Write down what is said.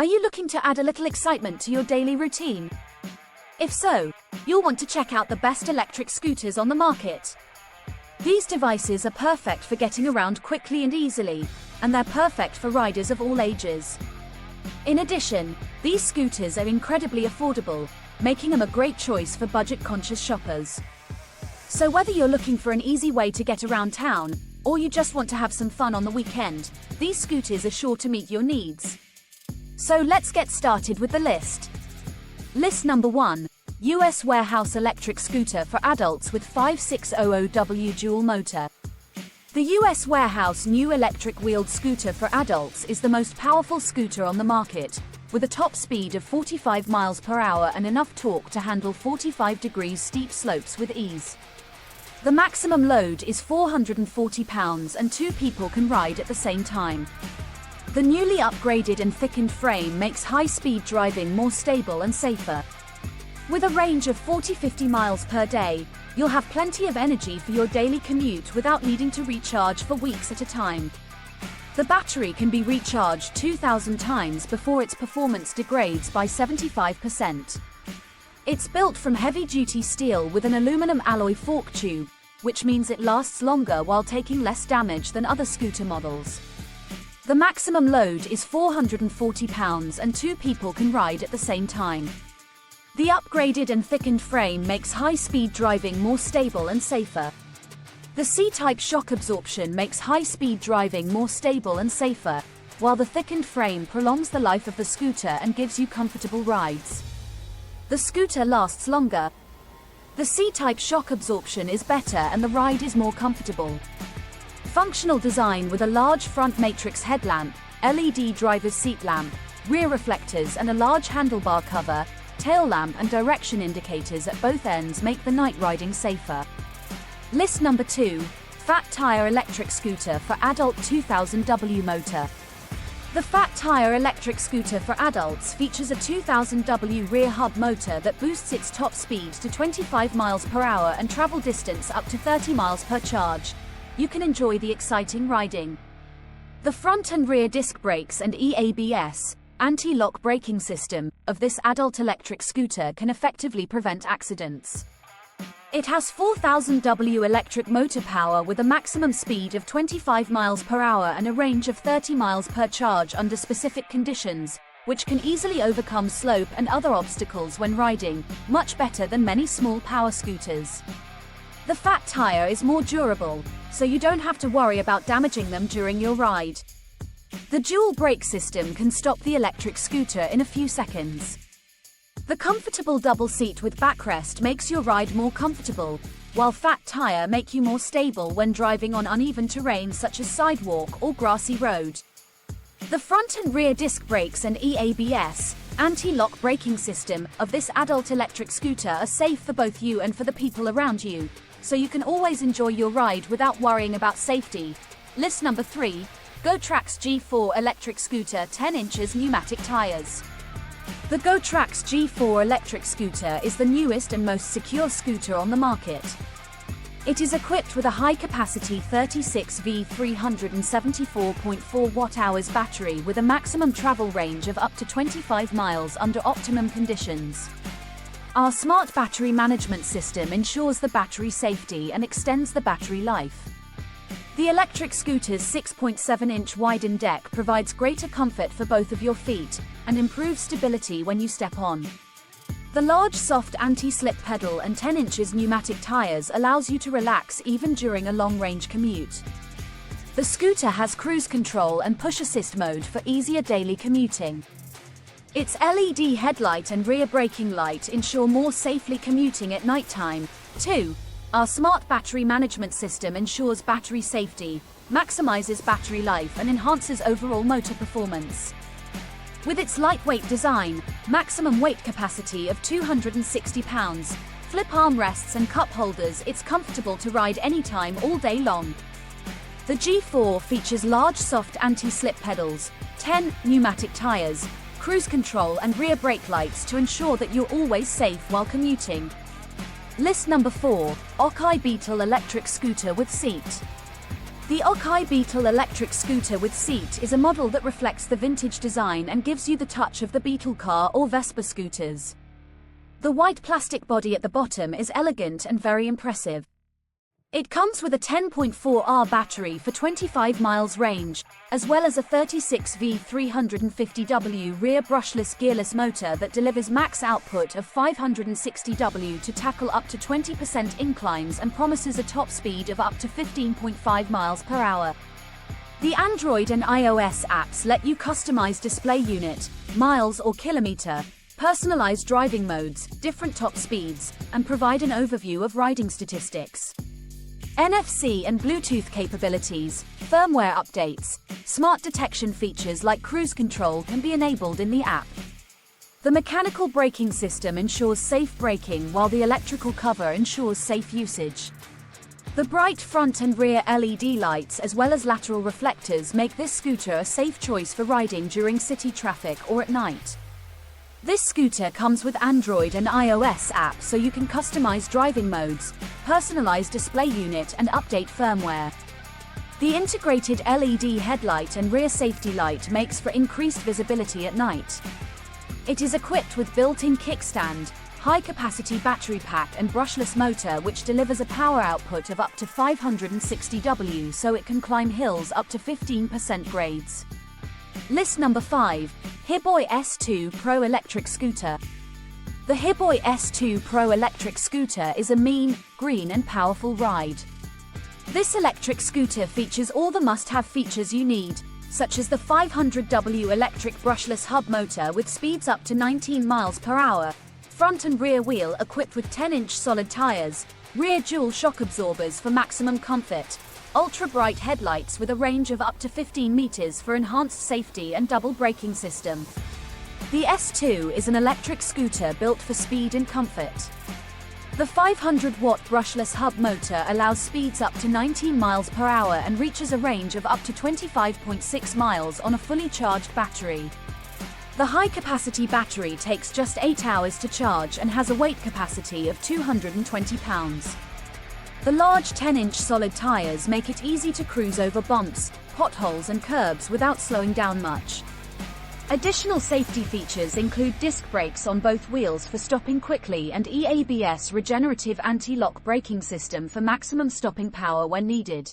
Are you looking to add a little excitement to your daily routine? If so, you'll want to check out the best electric scooters on the market. These devices are perfect for getting around quickly and easily, and they're perfect for riders of all ages. In addition, these scooters are incredibly affordable, making them a great choice for budget-conscious shoppers. So whether you're looking for an easy way to get around town, or you just want to have some fun on the weekend, these scooters are sure to meet your needs. So let's get started with the list. List number 1. US Warehouse Electric Scooter for Adults with 5600W Dual Motor. The US Warehouse new electric wheeled scooter for adults is the most powerful scooter on the market, with a top speed of 45 miles per hour and enough torque to handle 45 degrees steep slopes with ease. The maximum load is 440 pounds and 2 people can ride at the same time. The newly upgraded and thickened frame makes high-speed driving more stable and safer. With a range of 40-50 miles per day, you'll have plenty of energy for your daily commute without needing to recharge for weeks at a time. The battery can be recharged 2,000 times before its performance degrades by 75%. It's built from heavy-duty steel with an aluminum alloy fork tube, which means it lasts longer while taking less damage than other scooter models. The maximum load is 440 pounds and 2 people can ride at the same time. The upgraded and thickened frame makes high-speed driving more stable and safer. The C-type shock absorption makes high-speed driving more stable and safer, while the thickened frame prolongs the life of the scooter and gives you comfortable rides. The scooter lasts longer. The C-type shock absorption is better and the ride is more comfortable. Functional design with a large front matrix headlamp, LED driver's seat lamp, rear reflectors and a large handlebar cover, tail lamp and direction indicators at both ends make the night riding safer. List number 2. Fat Tire Electric Scooter for Adult 2000W Motor. The Fat Tire Electric Scooter for Adults features a 2000W rear hub motor that boosts its top speed to 25 miles per hour and travel distance up to 30 miles per charge. You can enjoy the exciting riding. The front and rear disc brakes and EABS, anti-lock braking system, of this adult electric scooter can effectively prevent accidents. It has 4000W electric motor power with a maximum speed of 25 miles per hour and a range of 30 miles per charge under specific conditions, which can easily overcome slope and other obstacles when riding, much better than many small power scooters. The Fat Tire is more durable, so you don't have to worry about damaging them during your ride. The dual brake system can stop the electric scooter in a few seconds. The comfortable double seat with backrest makes your ride more comfortable, while Fat Tire make you more stable when driving on uneven terrain such as sidewalk or grassy road. The front and rear disc brakes and EABS, anti-lock braking system, of this adult electric scooter are safe for both you and for the people around you, so you can always enjoy your ride without worrying about safety. List number 3. GoTrax G4 Electric Scooter 10 inches Pneumatic Tires. The GoTrax G4 electric scooter is the newest and most secure scooter on the market. It is equipped with a high-capacity 36V 374.4 watt-hours battery with a maximum travel range of up to 25 miles under optimum conditions. Our smart battery management system ensures the battery safety and extends the battery life. The electric scooter's 6.7-inch widened deck provides greater comfort for both of your feet and improves stability when you step on. The large soft anti-slip pedal and 10 inches pneumatic tires allows you to relax even during a long-range commute. The scooter has cruise control and push-assist mode for easier daily commuting. Its LED headlight and rear braking light ensure more safely commuting at nighttime. 2. Our smart battery management system ensures battery safety, maximizes battery life and enhances overall motor performance. With its lightweight design, maximum weight capacity of 260 pounds, flip armrests and cup holders, it's comfortable to ride anytime all day long. The G4 features large soft anti-slip pedals, 10 pneumatic tires, cruise control and rear brake lights to ensure that you're always safe while commuting. List number 4, Okai Beetle Electric Scooter with Seat. The Okai Beetle electric scooter with seat is a model that reflects the vintage design and gives you the touch of the Beetle car or Vespa scooters. The white plastic body at the bottom is elegant and very impressive. It comes with a 10.4Ah battery for 25 miles range, as well as a 36V 350W rear brushless gearless motor that delivers max output of 560W to tackle up to 20% inclines and promises a top speed of up to 15.5 miles per hour. The Android and iOS apps let you customize display unit, miles or kilometer, personalize driving modes, different top speeds, and provide an overview of riding statistics. NFC and Bluetooth capabilities, firmware updates, smart detection features like cruise control can be enabled in the app. The mechanical braking system ensures safe braking while the electrical cover ensures safe usage. The bright front and rear LED lights as well as lateral reflectors make this scooter a safe choice for riding during city traffic or at night. This scooter comes with Android and iOS apps so you can customize driving modes, personalize display unit and update firmware. The integrated LED headlight and rear safety light makes for increased visibility at night. It is equipped with built-in kickstand, high-capacity battery pack and brushless motor which delivers a power output of up to 560W so it can climb hills up to 15% grades. List number 5. Hiboy S2 Pro Electric Scooter. The Hiboy S2 Pro Electric Scooter is a mean, green and powerful ride. This electric scooter features all the must-have features you need, such as the 500W electric brushless hub motor with speeds up to 19 miles per hour, front and rear wheel equipped with 10-inch solid tires, rear dual shock absorbers for maximum comfort, ultra-bright headlights with a range of up to 15 meters for enhanced safety and double braking system. The S2 is an electric scooter built for speed and comfort. The 500-watt brushless hub motor allows speeds up to 19 miles per hour and reaches a range of up to 25.6 miles on a fully charged battery. The high-capacity battery takes just 8 hours to charge and has a weight capacity of 220 pounds. The large 10-inch solid tires make it easy to cruise over bumps, potholes and curbs without slowing down much. Additional safety features include disc brakes on both wheels for stopping quickly and EABS regenerative anti-lock braking system for maximum stopping power when needed.